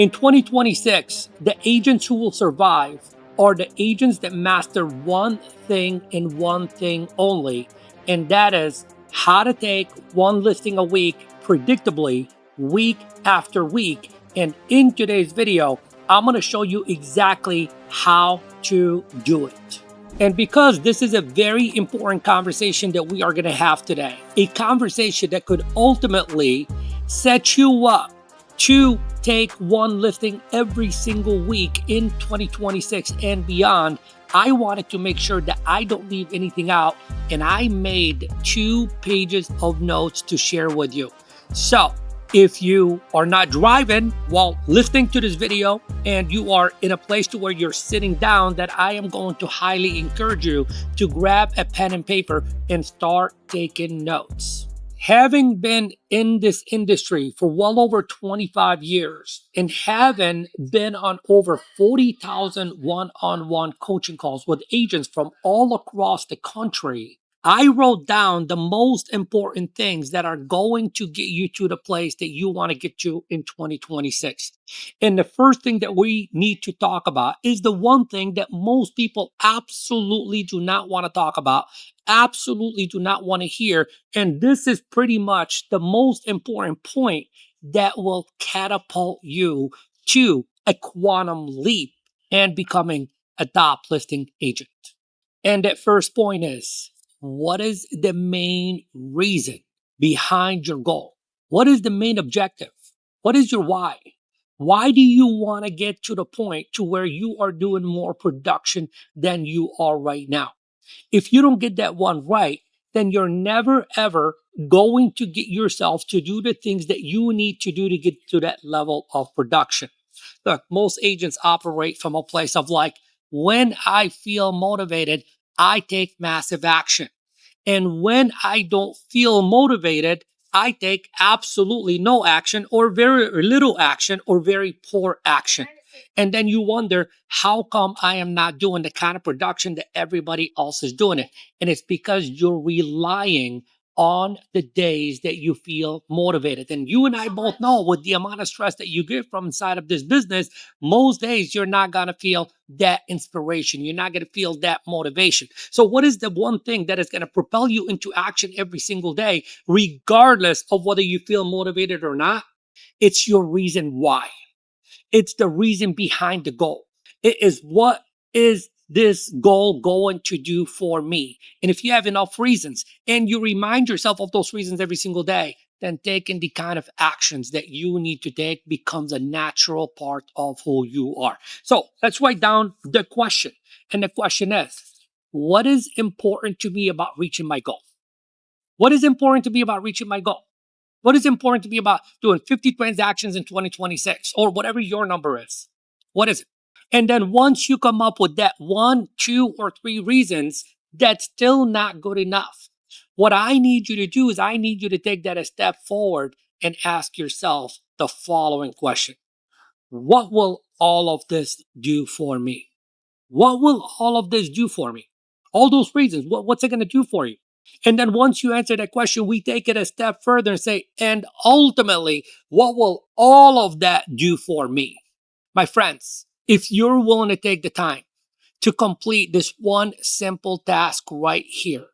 In 2026, the agents who will survive are the agents that master one thing and one thing only, and that is how to take one listing a week predictably, week after week. And in today's video, I'm going to show you exactly how to do it. And because this is a very important conversation that we are going to have today, a conversation that could ultimately set you up to take one listing every single week in 2026 and beyond, I wanted to make sure that I don't leave anything out, and I made 2 pages of notes to share with you. So if you are not driving while listening to this video and you are in a place to where you're sitting down, that I am going to highly encourage you to grab a pen and paper and start taking notes. Having been in this industry for well over 25 years and having been on over 40,000 one-on-one coaching calls with agents from all across the country, I wrote down the most important things that are going to get you to the place that you want to get to in 2026. And the first thing that we need to talk about is the one thing that most people absolutely do not want to talk about, absolutely do not want to hear. And this is pretty much the most important point that will catapult you to a quantum leap and becoming a top listing agent. And that first point is, what is the main reason behind your goal? What is the main objective? What is your why? Why do you want to get to the point to where you are doing more production than you are right now? If you don't get that one right, then you're never ever going to get yourself to do the things that you need to do to get to that level of production. Look, most agents operate from a place of like, when I feel motivated, I take massive action. And when I don't feel motivated, I take absolutely no action or very little action or very poor action. And then you wonder, how come I am not doing the kind of production that everybody else is doing it? And it's because you're relying on the days that you feel motivated. And you and I both know, with the amount of stress that you get from inside of this business, most days you're not going to feel that inspiration. You're not going to feel that motivation. So what is the one thing that is going to propel you into action every single day, regardless of whether you feel motivated or not? It's your reason why. It's the reason behind the goal. It is, what is this goal going to do for me? And if you have enough reasons and you remind yourself of those reasons every single day, then taking the kind of actions that you need to take becomes a natural part of who you are. So let's write down the question. And the question is, what is important to me about reaching my goal? What is important to me about reaching my goal? What is important to me about doing 50 transactions in 2026 or whatever your number is? What is it? And then once you come up with that 1, 2, or 3 reasons, that's still not good enough. What I need you to do is I need you to take that a step forward and ask yourself the following question. What will all of this do for me? What will all of this do for me? All those reasons, what's it going to do for you? And then once you answer that question, we take it a step further and say, and ultimately, what will all of that do for me? My friends, if you're willing to take the time to complete this one simple task right here,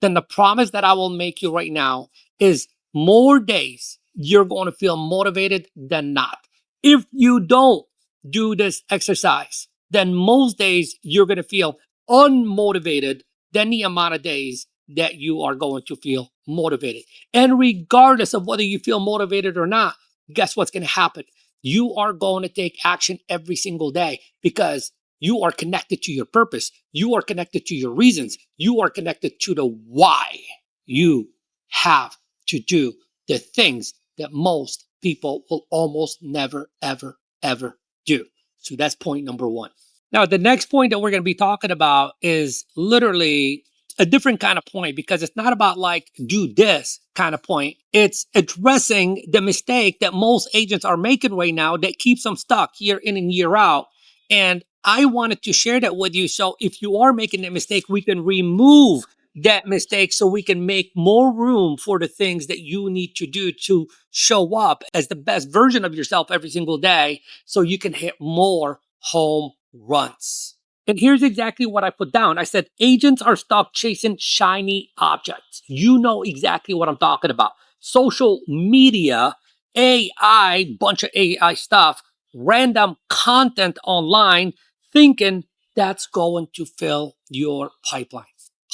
then the promise that I will make you right now is more days you're going to feel motivated than not. If you don't do this exercise, then most days you're going to feel unmotivated than the amount of days that you are going to feel motivated. And regardless of whether you feel motivated or not, guess what's going to happen? You are going to take action every single day because you are connected to your purpose. You are connected to your reasons. You are connected to the why you have to do the things that most people will almost never, ever, ever do. So that's point number 1. Now, the next point that we're going to be talking about is literally a different kind of point, because it's not about like do this kind of point. It's addressing the mistake that most agents are making right now that keeps them stuck year in and year out. And I wanted to share that with you. So if you are making that mistake, we can remove that mistake so we can make more room for the things that you need to do to show up as the best version of yourself every single day so you can hit more home runs. And here's exactly what I put down. I said, agents are stuck chasing shiny objects. You know exactly what I'm talking about. Social media, AI, bunch of AI stuff, random content online, thinking that's going to fill your pipeline.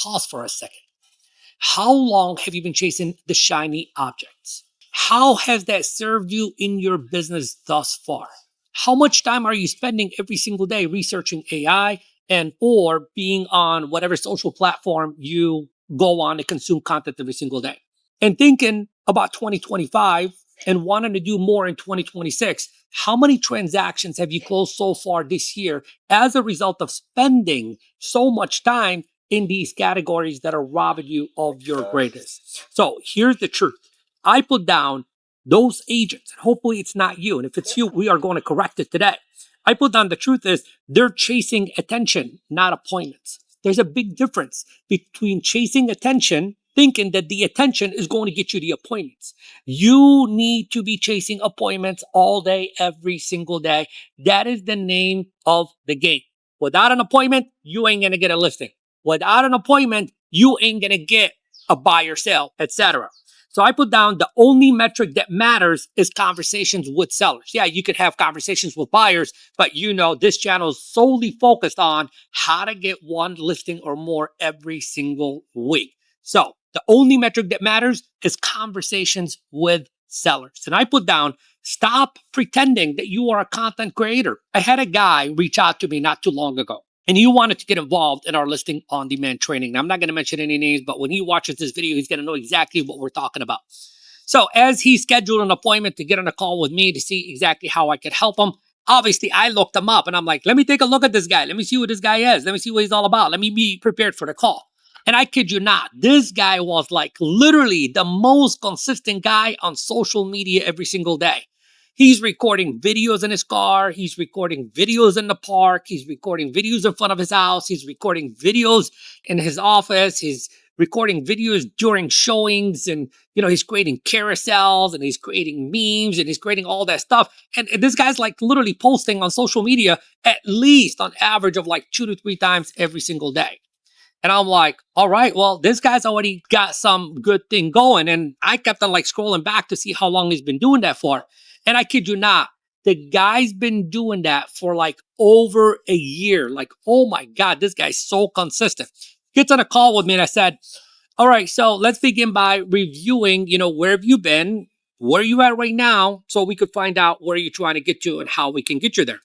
Pause for a second. How long have you been chasing the shiny objects? How has that served you in your business thus far? How much time are you spending every single day researching AI and or being on whatever social platform you go on to consume content every single day? And thinking about 2025 and wanting to do more in 2026, how many transactions have you closed so far this year as a result of spending so much time in these categories that are robbing you of your greatness? So here's the truth. I put down those agents, and hopefully it's not you. And if it's you, we are going to correct it today. I put down the truth is they're chasing attention, not appointments. There's a big difference between chasing attention, thinking that the attention is going to get you the appointments. You need to be chasing appointments all day, every single day. That is the name of the game. Without an appointment, you ain't going to get a listing. Without an appointment, you ain't going to get a buy or sell, etc. So I put down the only metric that matters is conversations with sellers. Yeah, you could have conversations with buyers, but you know this channel is solely focused on how to get one listing or more every single week. So the only metric that matters is conversations with sellers. And I put down, stop pretending that you are a content creator. I had a guy reach out to me not too long ago, and he wanted to get involved in our listing on demand training. Now, I'm not going to mention any names, but when he watches this video, he's going to know exactly what we're talking about. So as he scheduled an appointment to get on a call with me to see exactly how I could help him, obviously I looked him up and I'm like, let me take a look at this guy. Let me see what this guy is. Let me see what he's all about. Let me be prepared for the call. And I kid you not, this guy was like literally the most consistent guy on social media every single day. He's recording videos in his car. He's recording videos in the park. He's recording videos in front of his house. He's recording videos in his office. He's recording videos during showings, and he's creating carousels and he's creating memes and he's creating all that stuff. And this guy's like literally posting on social media at least on average of like 2 to 3 times every single day. And I'm like, all right, well, this guy's already got some good thing going. And I kept on like scrolling back to see how long he's been doing that for. And I kid you not, the guy's been doing that for like over a year. Like, oh my God, this guy's so consistent. Gets on a call with me and I said, all right, so let's begin by reviewing, where have you been? Where are you at right now? So we could find out where you're trying to get to and how we can get you there.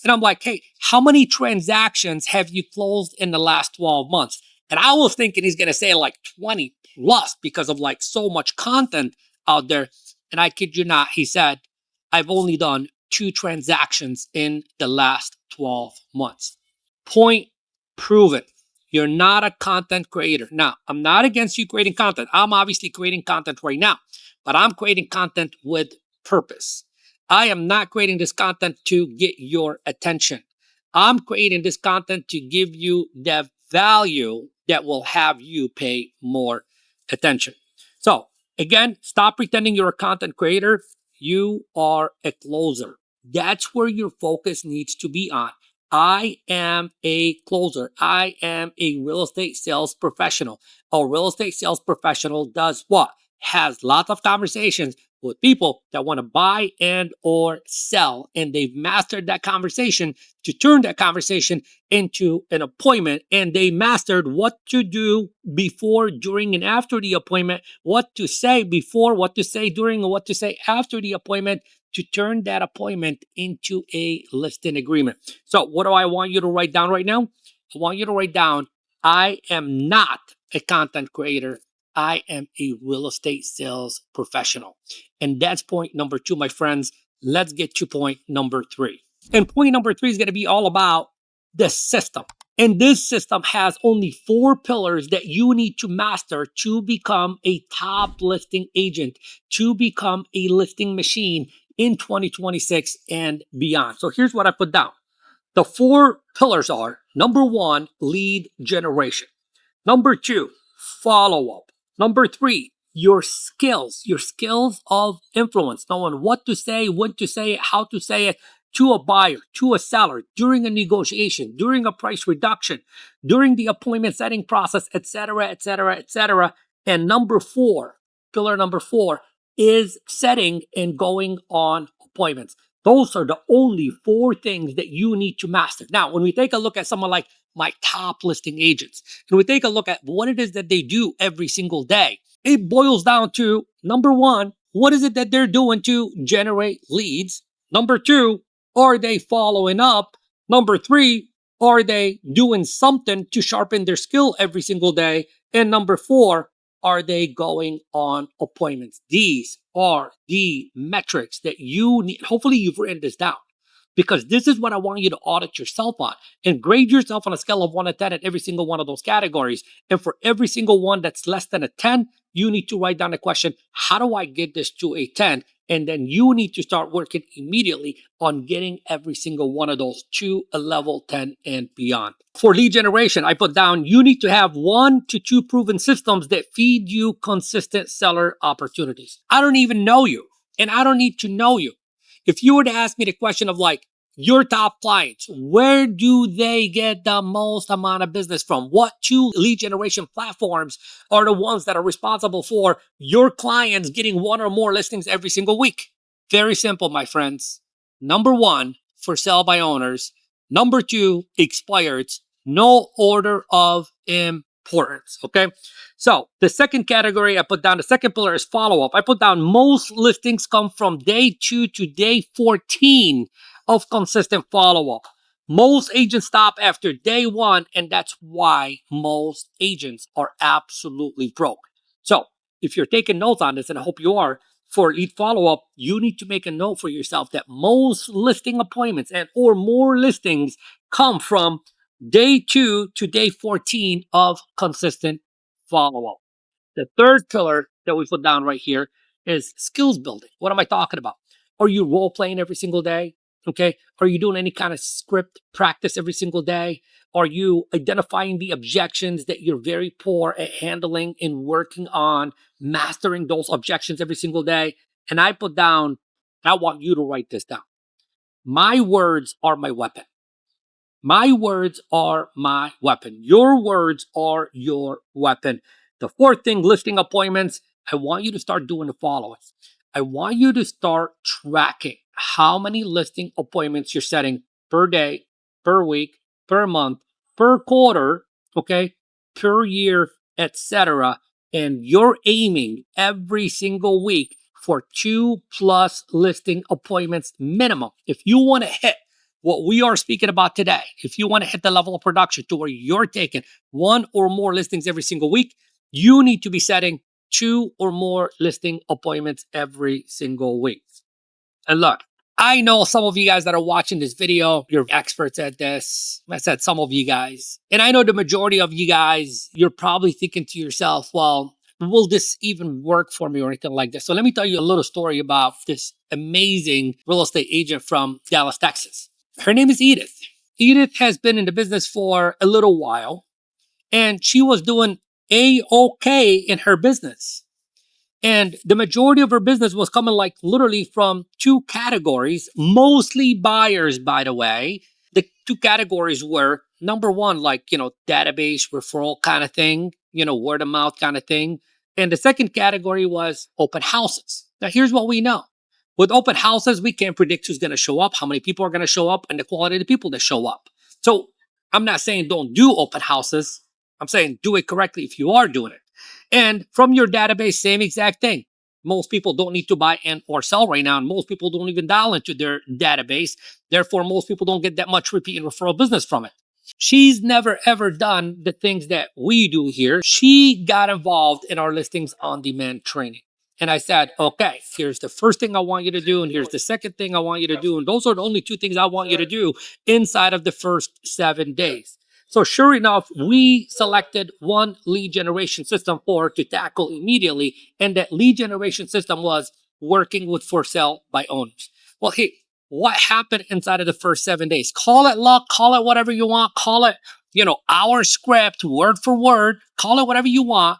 And I'm like, hey, how many transactions have you closed in the last 12 months? And I was thinking he's going to say like 20 plus because of like so much content out there. And I kid you not, he said, I've only done 2 transactions in the last 12 months. Point proven. You're not a content creator. Now, I'm not against you creating content. I'm obviously creating content right now, but I'm creating content with purpose. I am not creating this content to get your attention. I'm creating this content to give you the value that will have you pay more attention. So again, stop pretending you're a content creator. You are a closer. That's where your focus needs to be on. I am a closer. I am a real estate sales professional. A real estate sales professional does what? Has lots of conversations with people that want to buy and or sell. And they've mastered that conversation to turn that conversation into an appointment. And they mastered what to do before, during, and after the appointment, what to say before, what to say during, and what to say after the appointment to turn that appointment into a listing agreement. So what do I want you to write down right now? I want you to write down, I am not a content creator. I am a real estate sales professional. And that's point number 2, my friends. Let's get to point number 3. And point number 3 is going to be all about the system. And this system has only 4 pillars that you need to master to become a top listing agent, to become a listing machine in 2026 and beyond. So here's what I put down. The 4 pillars are, number 1, lead generation. Number 2, follow-up. Number 3, your skills of influence, knowing what to say, when to say it, how to say it to a buyer, to a seller, during a negotiation, during a price reduction, during the appointment setting process, etc., etc., etc. And number 4, pillar number 4 is setting and going on appointments. Those are the only 4 things that you need to master. Now, when we take a look at someone like my top listing agents, and we take a look at what it is that they do every single day, it boils down to number 1, what is it that they're doing to generate leads? Number 2, are they following up? Number 3, are they doing something to sharpen their skill every single day? And number 4, are they going on appointments? These are the metrics that you need. Hopefully, you've written this down, because this is what I want you to audit yourself on and grade yourself on a scale of 1 to 10 at every single one of those categories. And for every single one that's less than a 10, you need to write down the question, how do I get this to a 10? And then you need to start working immediately on getting every single one of those to a level 10 and beyond. For lead generation, I put down, you need to have 1 to 2 proven systems that feed you consistent seller opportunities. I don't even know you, and I don't need to know you. If you were to ask me the question of like, your top clients, where do they get the most amount of business from? What 2 lead generation platforms are the ones that are responsible for your clients getting 1 or more listings every single week? Very simple, my friends. Number 1, for sell by owners. Number 2, expireds. No order of importance, okay? So the second category I put down, the second pillar is follow-up. I put down most listings come from day 2 to day 14 of consistent follow-up. Most agents stop after day 1, and that's why most agents are absolutely broke. So if you're taking notes on this, and I hope you are, for lead follow-up, you need to make a note for yourself that most listing appointments and or more listings come from day 2 to day 14 of consistent follow-up. The third pillar that we put down right here is skills building. What am I talking about? Are you role playing every single day? Okay. Are you doing any kind of script practice every single day? Are you identifying the objections that you're very poor at handling and working on mastering those objections every single day? And I put down, I want you to write this down. My words are my weapon. My words are my weapon. Your words are your weapon. The fourth thing, listing appointments, I want you to start doing the following. I want you to start tracking how many listing appointments you're setting per day, per week, per month, per quarter, okay, per year, etc. And you're aiming every single week for 2+ listing appointments minimum. If you want to hit what we are speaking about today, if you want to hit the level of production to where you're taking 1 or more listings every single week, you need to be setting 2 or more listing appointments every single week. And look, I know some of you guys that are watching this video, you're experts at this. I said some of you guys. And I know the majority of you guys, you're probably thinking to yourself, well, will this even work for me or anything like this? So let me tell you a little story about this amazing real estate agent from Dallas, Texas. Her name is Edith. Edith has been in the business for a little while, and she was doing A-okay in her business. And the majority of her business was coming like literally from 2 categories, mostly buyers, by the way. The 2 categories were, number 1, like, database referral kind of thing, word of mouth kind of thing. And the second category was open houses. Now, here's what we know. With open houses, we can't predict who's going to show up, how many people are going to show up, and the quality of the people that show up. So I'm not saying don't do open houses. I'm saying do it correctly if you are doing it. And from your database, same exact thing. Most people don't need to buy and or sell right now, and most people don't even dial into their database. Therefore, most people don't get that much repeat and referral business from it. She's never ever done the things that we do here. She got involved in our listings on demand training. And I said, okay, here's the first thing I want you to do, and here's the second thing I want you to do. And those are the only 2 things I want you to do inside of the first 7 days. So sure enough, we selected 1 lead generation system for her to tackle immediately. And that lead generation system was working with for sale by owners. Well, hey, what happened inside of the first 7 days? Call it luck, call it whatever you want, call it our script, word for word, call it whatever you want.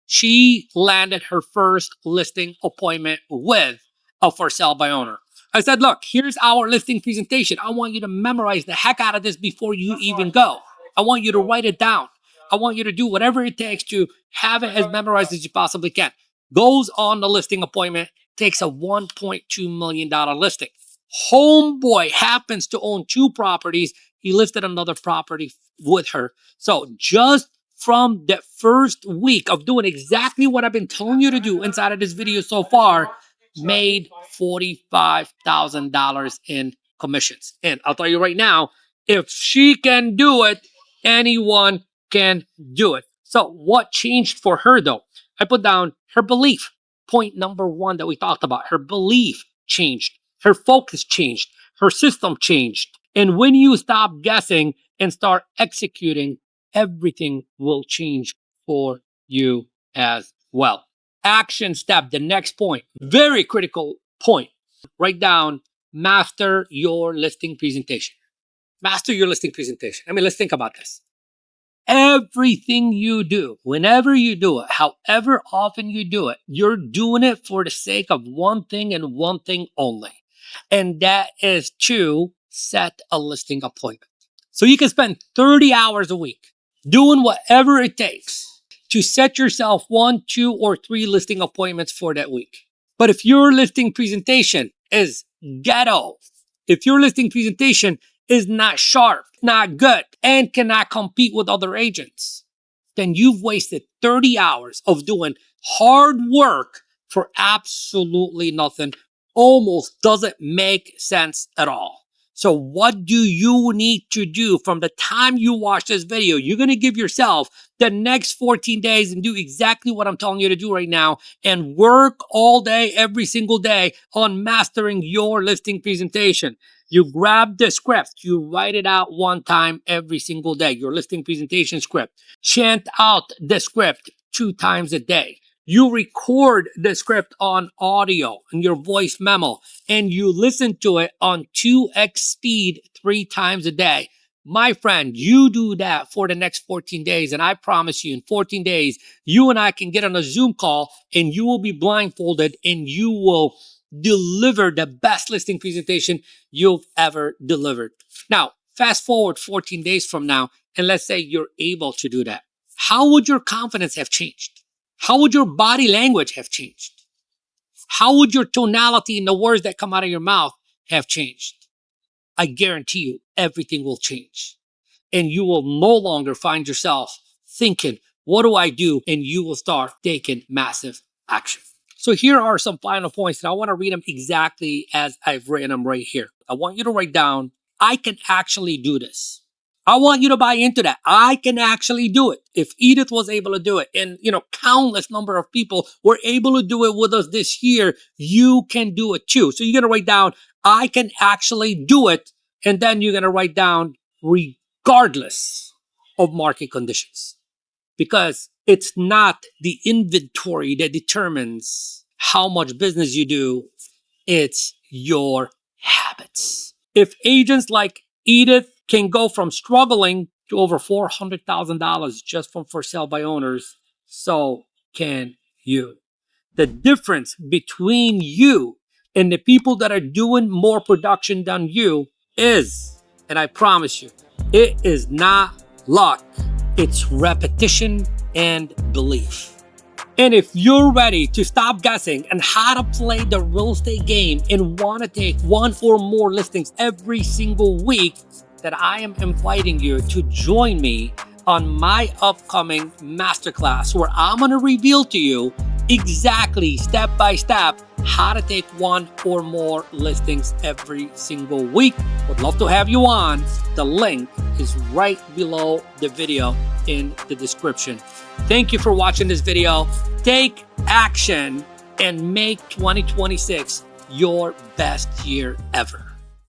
She landed her first listing appointment with a for sale by owner. I said, look, here's our listing presentation. I want you to memorize the heck out of this before you even go. I want you to write it down. I want you to do whatever it takes to have it as memorized as you possibly can. Goes on the listing appointment, takes a $1.2 million listing. Homeboy happens to own 2 properties. He listed another property with her. So just from the first week of doing exactly what I've been telling you to do inside of this video so far, made $45,000 in commissions. And I'll tell you right now, if she can do it, anyone can do it. So what changed for her though? I put down her belief. Point number 1 that we talked about. Her belief changed. Her focus changed. Her system changed. And when you stop guessing and start executing, everything will change for you as well. Action step, the next point, very critical point. Write down, master your listing presentation. Master your listing presentation. I mean, let's think about this. Everything you do, whenever you do it, however often you do it, you're doing it for the sake of one thing and one thing only. And that is to set a listing appointment. So you can spend 30 hours a week doing whatever it takes to set yourself 1, 2, or 3 listing appointments for that week. But if your listing presentation is ghetto, if your listing presentation is not sharp, not good, and cannot compete with other agents, then you've wasted 30 hours of doing hard work for absolutely nothing. Almost doesn't make sense at all. So what do you need to do from the time you watch this video? You're going to give yourself the next 14 days and do exactly what I'm telling you to do right now and work all day, every single day on mastering your listing presentation. You grab the script, you write it out 1 time every single day, your listing presentation script. Chant out the script 2 times a day. You record the script on audio in your voice memo and you listen to it on 2x speed 3 times a day. My friend, you do that for the next 14 days and I promise you in 14 days, you and I can get on a Zoom call and you will be blindfolded and you will deliver the best listing presentation you've ever delivered. Now, fast forward 14 days from now and let's say you're able to do that. How would your confidence have changed? How would your body language have changed? How would your tonality in the words that come out of your mouth have changed? I guarantee you everything will change. And you will no longer find yourself thinking, what do I do? And you will start taking massive action. So here are some final points, and I want to read them exactly as I've written them right here. I want you to write down, I can actually do this. I want you to buy into that. I can actually do it. If Edith was able to do it and, countless number of people were able to do it with us this year, you can do it too. So you're going to write down, I can actually do it. And then you're going to write down, regardless of market conditions. Because it's not the inventory that determines how much business you do. It's your habits. If agents like Edith can go from struggling to over $400,000 just from for sale by owners, so can you. The difference between you and the people that are doing more production than you is, and I promise you, it is not luck. It's repetition and belief. And if you're ready to stop guessing and how to play the real estate game and want to take 1 or more listings every single week, that I am inviting you to join me on my upcoming masterclass where I'm going to reveal to you exactly step by step how to take 1 or more listings every single week. Would love to have you on. The link is right below the video in the description. Thank you for watching this video. Take action and make 2026 your best year ever.